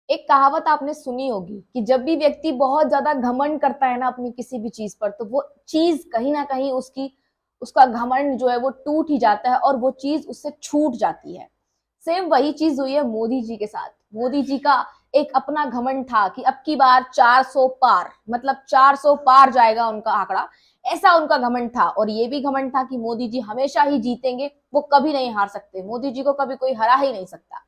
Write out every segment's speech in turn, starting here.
एक कहावत आपने सुनी होगी कि जब भी व्यक्ति बहुत ज्यादा घमंड करता है ना अपनी किसी भी चीज पर, तो वो चीज कहीं ना कहीं उसका घमंड जो है वो टूट ही जाता है और वो चीज उससे छूट जाती है। सेम वही चीज हुई है मोदी जी के साथ। मोदी जी का एक अपना घमंड था कि अब की बार 400 पार, मतलब 400 पार जाएगा उनका आंकड़ा। ऐसा उनका घमंड था, और ये भी घमंड था कि मोदी जी हमेशा ही जीतेंगे, वो कभी नहीं हार सकते, मोदी जी को कभी कोई हरा ही नहीं सकता।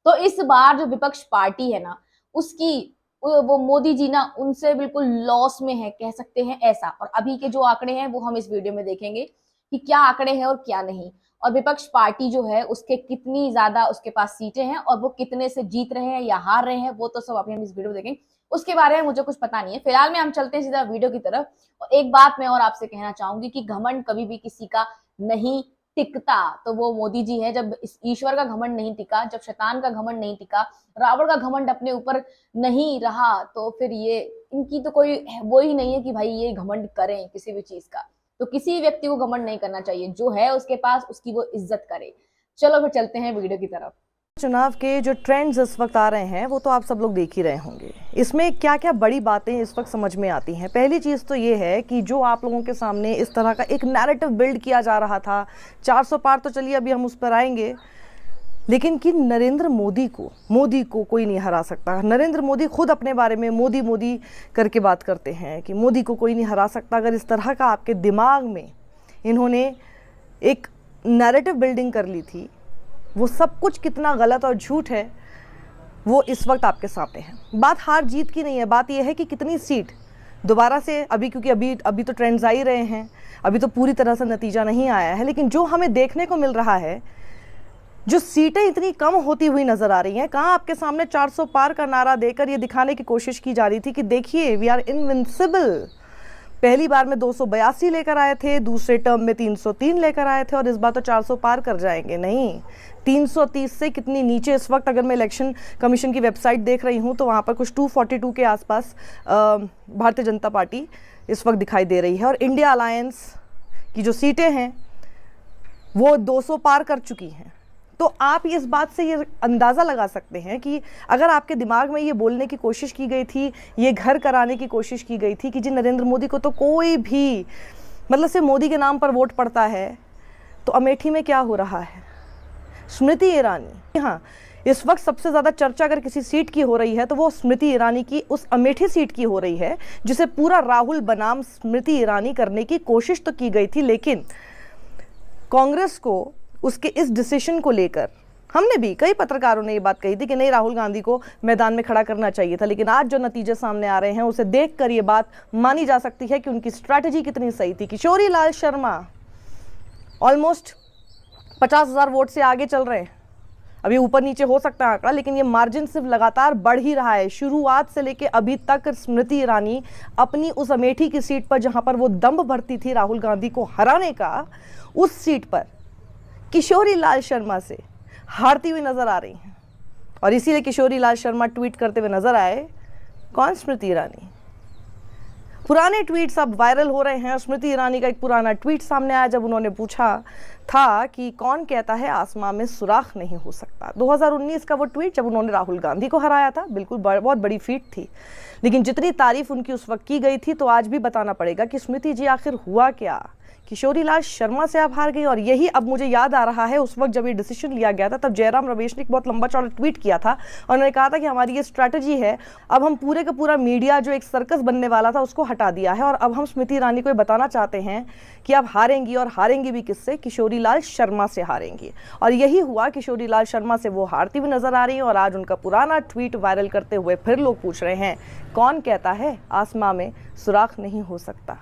तो इस बार जो विपक्ष पार्टी है ना, उसकी वो मोदी जी ना उनसे बिल्कुल लॉस में है, कह सकते हैं ऐसा। और अभी के जो आंकड़े हैं वो हम इस वीडियो में देखेंगे कि क्या आंकड़े हैं और क्या नहीं, और विपक्ष पार्टी जो है उसके कितनी ज्यादा उसके पास सीटें हैं और वो कितने से जीत रहे हैं या हार रहे हैं, वो तो सब अभी हम इस वीडियो में देखेंगे। उसके बारे में मुझे कुछ पता नहीं है। फिलहाल में हम चलते हैं सीधा वीडियो की तरफ। और एक बात मैं और आपसे कहना चाहूंगी कि घमंड कभी भी किसी का नहीं टिकता, तो वो मोदी जी हैं। जब इस ईश्वर का घमंड नहीं टिका, जब शैतान का घमंड नहीं टिका, रावण का घमंड अपने ऊपर नहीं रहा, तो फिर ये इनकी तो कोई वो ही नहीं है कि भाई ये घमंड करें किसी भी चीज का। तो किसी व्यक्ति को घमंड नहीं करना चाहिए, जो है उसके पास उसकी वो इज्जत करे। चलो फिर चलते हैं वीडियो की तरफ। चुनाव के जो ट्रेंड्स इस वक्त आ रहे हैं वो तो आप सब लोग देख ही रहे होंगे। इसमें क्या क्या बड़ी बातें इस वक्त समझ में आती हैं। पहली चीज़ तो ये है कि जो आप लोगों के सामने इस तरह का एक नैरेटिव बिल्ड किया जा रहा था, 400 पार तो चलिए अभी हम उस पर आएंगे, लेकिन कि नरेंद्र मोदी को कोई नहीं हरा सकता। नरेंद्र मोदी खुद अपने बारे में मोदी मोदी करके बात करते हैं कि मोदी को कोई नहीं हरा सकता। अगर इस तरह का आपके दिमाग में इन्होंने एक नैरेटिव बिल्डिंग कर ली थी, वो सब कुछ कितना गलत और झूठ है वो इस वक्त आपके सामने है। बात हार जीत की नहीं है, बात यह है कि कितनी सीट दोबारा से अभी, क्योंकि अभी तो ट्रेंड्स आ ही रहे हैं, अभी तो पूरी तरह से नतीजा नहीं आया है, लेकिन जो हमें देखने को मिल रहा है, जो सीटें इतनी कम होती हुई नजर आ रही हैं। कहाँ आपके सामने 400 पार का नारा देकर ये दिखाने की कोशिश की जा रही थी कि देखिए वी आर इनविंसिबल। पहली बार में 282 लेकर आए थे, दूसरे टर्म में 303 लेकर आए थे, और इस बार तो 400 पार कर जाएंगे। नहीं, 330 से कितनी नीचे इस वक्त, अगर मैं इलेक्शन कमीशन की वेबसाइट देख रही हूँ तो वहाँ पर कुछ 242 के आसपास भारतीय जनता पार्टी इस वक्त दिखाई दे रही है। और इंडिया अलायंस की जो सीटें हैं वो 200 पार कर चुकी हैं। तो आप इस बात से ये अंदाज़ा लगा सकते हैं कि अगर आपके दिमाग में ये बोलने की कोशिश की गई थी, ये घर कराने की कोशिश की गई थी कि जी नरेंद्र मोदी को तो कोई भी, मतलब सिर्फ मोदी के नाम पर वोट पड़ता है, तो अमेठी में क्या हो रहा है? स्मृति ईरानी, हाँ, इस वक्त सबसे ज़्यादा चर्चा अगर किसी सीट की हो रही है तो वो स्मृति ईरानी की उस अमेठी सीट की हो रही है, जिसे पूरा राहुल बनाम स्मृति ईरानी करने की कोशिश तो की गई थी। लेकिन कांग्रेस को उसके इस डिसीजन को लेकर, हमने भी, कई पत्रकारों ने ये बात कही थी कि नहीं, राहुल गांधी को मैदान में खड़ा करना चाहिए था, लेकिन आज जो नतीजे सामने आ रहे हैं उसे देखकर ये बात मानी जा सकती है कि उनकी स्ट्रैटेजी कितनी सही थी। किशोरी लाल शर्मा ऑलमोस्ट 50,000 वोट से आगे चल रहे हैं। अभी ऊपर नीचे हो सकता है आंकड़ा, लेकिन ये मार्जिन सिर्फ लगातार बढ़ ही रहा है। शुरुआत से लेके अभी तक स्मृति ईरानी अपनी उस अमेठी की सीट पर, जहां पर वो दम्भ भरती थी राहुल गांधी को हराने का, उस सीट पर किशोरी लाल शर्मा से हारती हुई नजर आ रही हैं। और इसीलिए किशोरी लाल शर्मा ट्वीट करते हुए नजर आए। कौन? स्मृति ईरानी। पुराने ट्वीट्स अब वायरल हो रहे हैं, और स्मृति ईरानी का एक पुराना ट्वीट सामने आया जब उन्होंने पूछा था कि कौन कहता है आसमां में सुराख नहीं हो सकता। 2019 का वो ट्वीट जब उन्होंने राहुल गांधी को हराया था, बिल्कुल बहुत बड़ी फीट थी। लेकिन जितनी तारीफ उनकी उस वक्त की गई थी, तो आज भी बताना पड़ेगा कि स्मृति जी आखिर हुआ क्या। किशोरी लाल शर्मा से आप हार गई। और यही अब मुझे याद आ रहा है, उस वक्त जब ये डिसीजन लिया गया था तब जयराम रमेश ने एक बहुत लंबा चौड़ा ट्वीट किया था, और उन्होंने कहा था कि हमारी ये स्ट्रैटेजी है, अब हम पूरे का पूरा मीडिया जो एक सर्कस बनने वाला था उसको हटा दिया है, और अब हम स्मृति ईरानी को बताना चाहते हैं कि आप हारेंगी, और हारेंगी भी किससे? किशोरी लाल शर्मा से हारेंगी। और यही हुआ, किशोरी लाल शर्मा से वो हारती हुई नजर आ रही है। और आज उनका पुराना ट्वीट वायरल करते हुए फिर लोग पूछ रहे हैं, कौन कहता है आसमां में सुराख नहीं हो सकता।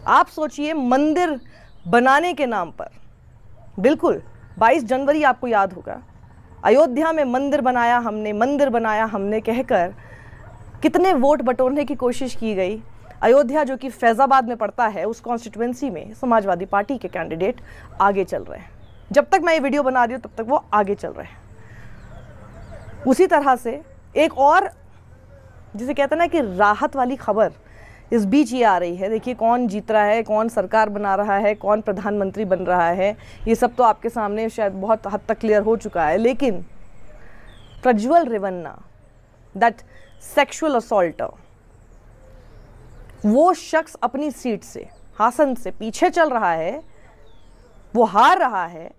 आप सोचिए, मंदिर बनाने के नाम पर, बिल्कुल 22 जनवरी आपको याद होगा, अयोध्या में मंदिर बनाया हमने कहकर कितने वोट बटोरने की कोशिश की गई। अयोध्या जो कि फैजाबाद में पड़ता है, उस कॉन्स्टिट्यूएंसी में समाजवादी पार्टी के कैंडिडेट आगे चल रहे हैं। जब तक मैं ये वीडियो बना रही हूँ तब तक वो आगे चल रहे हैं। उसी तरह से एक और, जिसे कहते हैं ना कि राहत वाली खबर इस बीच ये आ रही है। देखिए कौन जीत रहा है, कौन सरकार बना रहा है, कौन प्रधानमंत्री बन रहा है, ये सब तो आपके सामने शायद बहुत हद तक क्लियर हो चुका है। लेकिन Prajwal Revanna that sexual assaulter, वो शख्स अपनी सीट से, आसन से पीछे चल रहा है, वो हार रहा है,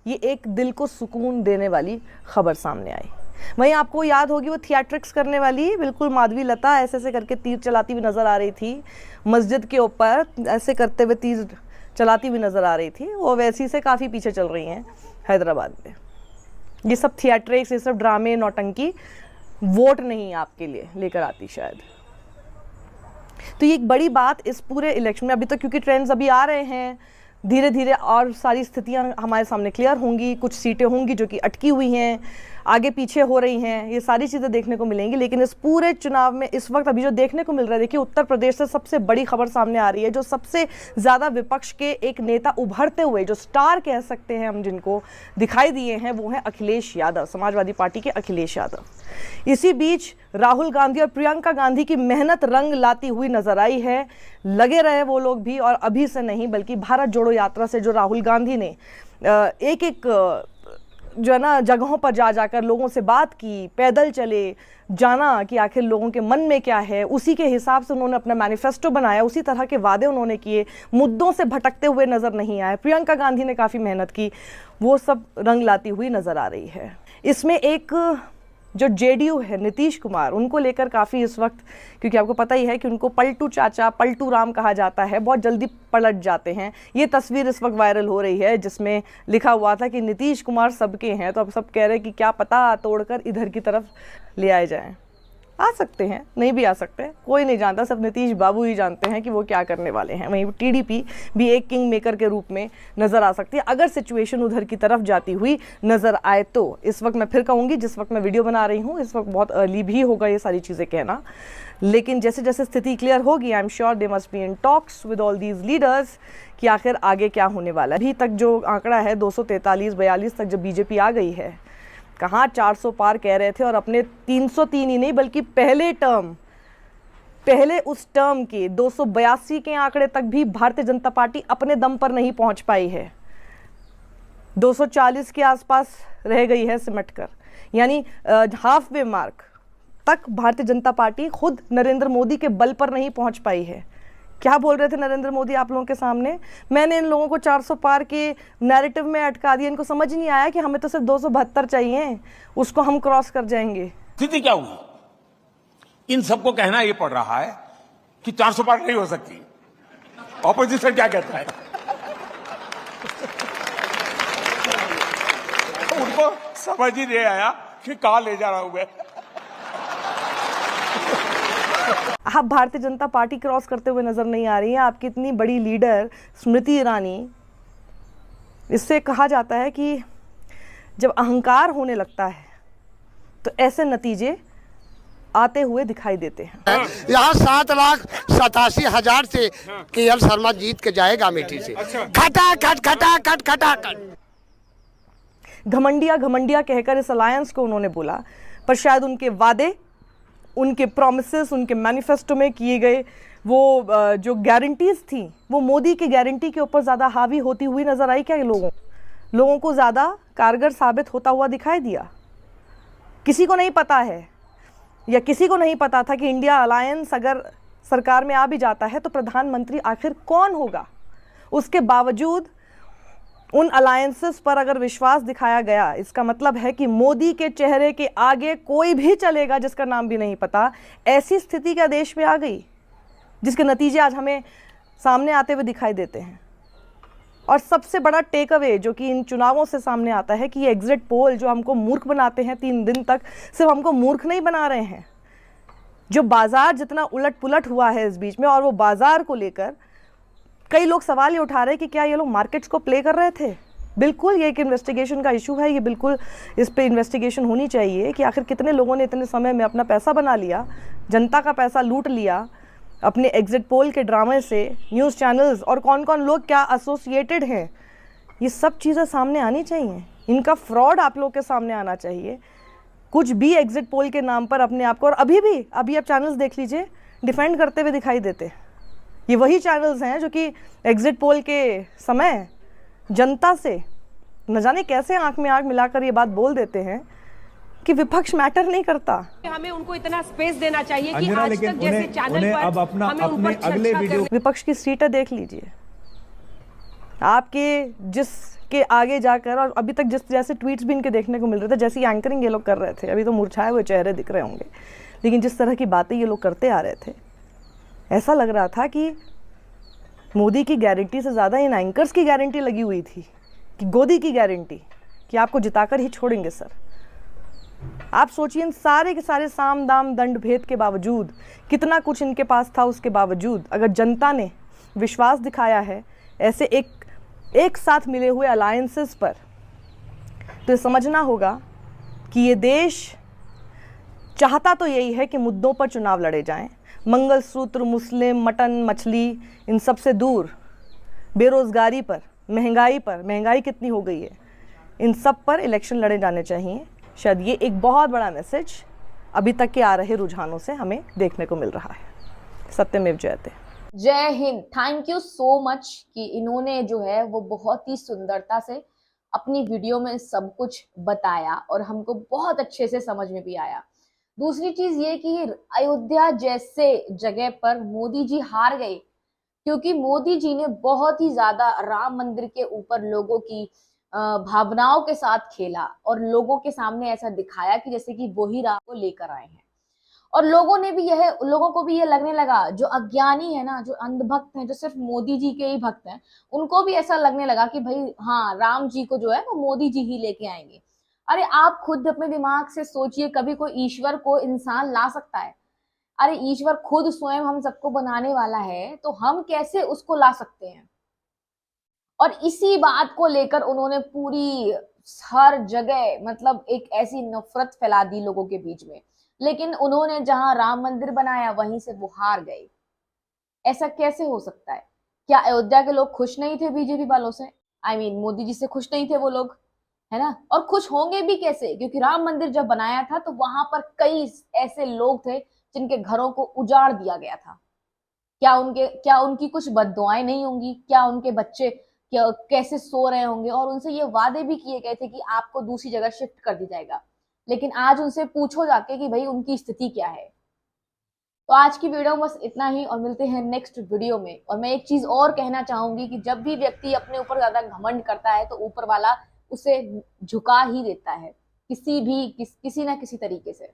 ये एक दिल को सुकून देने वाली खबर सामने आई। वहीं आपको याद होगी वो थिएट्रिक्स करने वाली बिल्कुल माधवी लता ऐसे ऐसे करके तीर चलाती हुई नजर आ रही थी, मस्जिद के ऊपर ऐसे करते हुए तीर चलाती हुई नजर आ रही थी, वो वैसी से काफ़ी पीछे चल रही हैं हैदराबाद में। ये सब थिएट्रिक्स, ये सब ड्रामे, नौटंकी वोट नहीं आपके लिए लेकर आती शायद। तो ये एक बड़ी बात इस पूरे इलेक्शन में, अभी तक क्योंकि ट्रेंड्स अभी आ रहे हैं, धीरे धीरे और सारी स्थितियां हमारे सामने क्लियर होंगी, कुछ सीटें होंगी जो कि अटकी हुई हैं, आगे पीछे हो रही हैं, ये सारी चीज़ें देखने को मिलेंगी। लेकिन इस पूरे चुनाव में इस वक्त अभी जो देखने को मिल रहा है, देखिए उत्तर प्रदेश से सबसे बड़ी खबर सामने आ रही है। जो सबसे ज़्यादा विपक्ष के एक नेता उभरते हुए, जो स्टार कह सकते हैं हम जिनको, दिखाई दिए हैं, वो हैं अखिलेश यादव, समाजवादी पार्टी के अखिलेश यादव। इसी बीच राहुल गांधी और प्रियंका गांधी की मेहनत रंग लाती हुई नजर आई है। लगे रहे वो लोग भी, और अभी से नहीं बल्कि भारत जोड़ो यात्रा से जो राहुल गांधी ने एक एक जो है ना जगहों पर जा जाकर लोगों से बात की, पैदल चले, जाना कि आखिर लोगों के मन में क्या है, उसी के हिसाब से उन्होंने अपना मैनिफेस्टो बनाया, उसी तरह के वादे उन्होंने किए, मुद्दों से भटकते हुए नज़र नहीं आए। प्रियंका गांधी ने काफ़ी मेहनत की, वो सब रंग लाती हुई नज़र आ रही है। इसमें एक जो जेडीयू है, नीतीश कुमार, उनको लेकर काफ़ी इस वक्त, क्योंकि आपको पता ही है कि उनको पलटू चाचा, पलटू राम कहा जाता है, बहुत जल्दी पलट जाते हैं। ये तस्वीर इस वक्त वायरल हो रही है जिसमें लिखा हुआ था कि नीतीश कुमार सबके हैं, तो अब सब कह रहे हैं कि क्या पता तोड़कर इधर की तरफ ले आए जाएं। आ सकते हैं, नहीं भी आ सकते, कोई नहीं जानता, सब नीतीश बाबू ही जानते हैं कि वो क्या करने वाले हैं। वहीं टीडीपी भी एक किंग मेकर के रूप में नज़र आ सकती है अगर सिचुएशन उधर की तरफ जाती हुई नज़र आए तो। इस वक्त मैं फिर कहूँगी, जिस वक्त मैं वीडियो बना रही हूँ इस वक्त बहुत अर्ली भी होगा ये सारी चीज़ें कहना, लेकिन जैसे जैसे स्थिति क्लियर होगी, I am sure they must be in talks with all these leaders कि आखिर आगे क्या होने वाला है। अभी तक जो आंकड़ा है 243-42 तक जब बीजेपी आ गई है, कहाँ 400 पार कह रहे थे, और अपने 303 ही नहीं बल्कि पहले उस टर्म के 282 के आंकड़े तक भी भारतीय जनता पार्टी अपने दम पर नहीं पहुंच पाई है, 240 के आसपास रह गई है सिमट कर, यानी हाफ वे मार्क तक भारतीय जनता पार्टी खुद नरेंद्र मोदी के बल पर नहीं पहुंच पाई है। क्या बोल रहे थे नरेंद्र मोदी आप लोगों के सामने? मैंने इन लोगों को 400 पार के नैरेटिव में अटका दिया, इनको समझ नहीं आया कि हमें तो सिर्फ 272 चाहिए, उसको हम क्रॉस कर जाएंगे। स्थिति क्या हुई? इन सबको कहना ये पड़ रहा है कि 400 पार नहीं हो सकती। ऑपोजिशन क्या कहता है? उनको समझ ही नहीं आया कि कहां ले जा रहा हूं मैं। आप भारतीय जनता पार्टी क्रॉस करते हुए नजर नहीं आ रही है। आपकी इतनी बड़ी लीडर स्मृति ईरानी, इससे कहा जाता है कि जब अहंकार होने लगता है तो ऐसे नतीजे आते हुए दिखाई देते हैं। यहाँ 7,87,000 से केएल शर्मा जीत के जाएगा अमेठी से। खटा खट खटा खट खटा खट। घमंडिया कहकर इस अलायंस को उन्होंने बोला, पर शायद उनके वादे, उनके प्रॉमिसेस, उनके मैनिफेस्टो में किए गए वो जो गारंटीज थी, वो मोदी की गारंटी के ऊपर ज़्यादा हावी होती हुई नजर आई। क्या लोगों को ज़्यादा कारगर साबित होता हुआ दिखाई दिया? किसी को नहीं पता है, या किसी को नहीं पता था कि इंडिया अलायंस अगर सरकार में आ भी जाता है तो प्रधानमंत्री आखिर कौन होगा। उसके बावजूद उन अलायंसेस पर अगर विश्वास दिखाया गया, इसका मतलब है कि मोदी के चेहरे के आगे कोई भी चलेगा जिसका नाम भी नहीं पता। ऐसी स्थिति क्या देश में आ गई जिसके नतीजे आज हमें सामने आते हुए दिखाई देते हैं। और सबसे बड़ा टेक अवे जो कि इन चुनावों से सामने आता है कि ये एग्जिट पोल जो हमको मूर्ख बनाते हैं 3 दिन तक, सिर्फ हमको मूर्ख नहीं बना रहे हैं, जो बाजार जितना उलट पुलट हुआ है इस बीच में, और वो बाजार को लेकर कई लोग सवाल ये उठा रहे हैं कि क्या ये लोग मार्केट्स को प्ले कर रहे थे। बिल्कुल ये एक इन्वेस्टिगेशन का इशू है, ये बिल्कुल इस पे इन्वेस्टिगेशन होनी चाहिए कि आखिर कितने लोगों ने इतने समय में अपना पैसा बना लिया, जनता का पैसा लूट लिया अपने एग्जिट पोल के ड्रामे से, न्यूज़ चैनल्स, और कौन कौन लोग क्या एसोसिएटेड हैं। ये सब चीज़ें सामने आनी चाहिए, इनका फ्रॉड आप लोग के सामने आना चाहिए। कुछ भी एग्जिट पोल के नाम पर अपने आप को, और अभी आप चैनल्स देख लीजिए, डिफेंड करते हुए दिखाई देते। ये वही चैनल्स हैं जो कि एग्जिट पोल के समय जनता से न जाने कैसे आंख में आंख मिलाकर ये बात बोल देते हैं कि विपक्ष मैटर नहीं करता। हमें उनको इतना स्पेस देना चाहिए कि अंजना, आज लेकिन तक जैसे उन्हें चैनल पर अब अपना हमें अपने ऊपर अगले चर्चा वीडियो करने- विपक्ष की सीटें देख लीजिए, आपके जिसके आगे जाकर, और अभी तक जिस जैसे ट्वीट्स भी इनके देखने को मिल रहे थे, जैसी एंकरिंग ये लोग कर रहे थे, अभी तो मुरझाए हुए चेहरे दिख रहे होंगे, लेकिन जिस तरह की बातें ये लोग करते आ रहे थे, ऐसा लग रहा था कि मोदी की गारंटी से ज़्यादा इन एंकर्स की गारंटी लगी हुई थी, कि गोदी की गारंटी कि आपको जिताकर ही छोड़ेंगे सर। आप सोचिए, इन सारे के सारे साम दाम दंड भेद के बावजूद, कितना कुछ इनके पास था, उसके बावजूद अगर जनता ने विश्वास दिखाया है ऐसे एक साथ मिले हुए अलायंसेस पर, तो ये समझना होगा कि ये देश चाहता तो यही है कि मुद्दों पर चुनाव लड़े जाएं, मंगलसूत्र, मुस्लिम, मटन, मछली, इन सब से दूर, बेरोज़गारी पर, महंगाई कितनी हो गई है, इन सब पर इलेक्शन लड़े जाने चाहिए। शायद ये एक बहुत बड़ा मैसेज अभी तक के आ रहे रुझानों से हमें देखने को मिल रहा है। सत्यमेव जयते। जय Hind. Thank you so much कि इन्होंने जो है वो बहुत ही सुंदरता से अपनी वीडियो में सब कुछ बताया और हमको बहुत अच्छे से समझ में भी आया। दूसरी चीज ये कि अयोध्या जैसे जगह पर मोदी जी हार गए, क्योंकि मोदी जी ने बहुत ही ज्यादा राम मंदिर के ऊपर लोगों की भावनाओं के साथ खेला और लोगों के सामने ऐसा दिखाया कि जैसे कि वो ही राम को लेकर आए हैं। और लोगों को भी ये लगने लगा, जो अज्ञानी है ना, जो अंधभक्त हैं, जो सिर्फ मोदी जी के ही भक्त हैं, उनको भी ऐसा लगने लगा कि भाई हाँ, राम जी को जो है वो मोदी जी ही लेके आएंगे। अरे आप खुद अपने दिमाग से सोचिए, कभी कोई ईश्वर को इंसान ला सकता है? अरे ईश्वर खुद स्वयं हम सबको बनाने वाला है, तो हम कैसे उसको ला सकते हैं? और इसी बात को लेकर उन्होंने पूरी हर जगह मतलब एक ऐसी नफरत फैला दी लोगों के बीच में। लेकिन उन्होंने जहां राम मंदिर बनाया वहीं से वो हार गए। ऐसा कैसे हो सकता है? क्या अयोध्या के लोग खुश नहीं थे बीजेपी वालों से? मोदी जी से खुश नहीं थे वो लोग, है ना? और खुश होंगे भी कैसे? क्योंकि राम मंदिर जब बनाया था तो वहां पर कई ऐसे लोग थे जिनके घरों को उजाड़ दिया गया था। क्या उनकी कुछ बद्दुआएं नहीं होंगी? क्या उनके बच्चे कैसे सो रहे होंगे? और उनसे ये वादे भी किए गए थे कि आपको दूसरी जगह शिफ्ट कर दी जाएगा। लेकिन आज उनसे पूछो जाके कि भाई उनकी स्थिति क्या है। तो आज की वीडियो बस इतना ही और मिलते हैं नेक्स्ट वीडियो में। और मैं एक चीज और कहना चाहूंगी कि जब भी व्यक्ति अपने ऊपर ज्यादा घमंड करता है तो ऊपर वाला उसे झुका ही देता है किसी ना किसी तरीके से।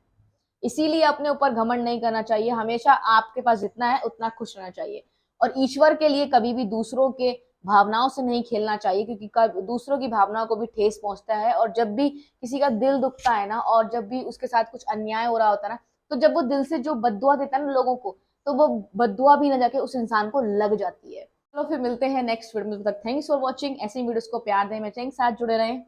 इसीलिए अपने ऊपर घमंड नहीं करना चाहिए। हमेशा आपके पास जितना है उतना खुश रहना चाहिए। और ईश्वर के लिए कभी भी दूसरों के भावनाओं से नहीं खेलना चाहिए, क्योंकि दूसरों की भावनाओं को भी ठेस पहुंचता है। और जब भी किसी का दिल दुखता है ना, और जब भी उसके साथ कुछ अन्याय हो रहा होता है ना, तो जब वो दिल से जो बद्दुआ देता है ना लोगों को, तो वो बद्दुआ भी ना जाके उस इंसान को लग जाती है। चलो फिर मिलते हैं नेक्स्ट वीडियो में। तब तक थैंक्स फॉर वॉचिंग। ऐसी वीडियोस को प्यार दें, मेरे साथ जुड़े रहें।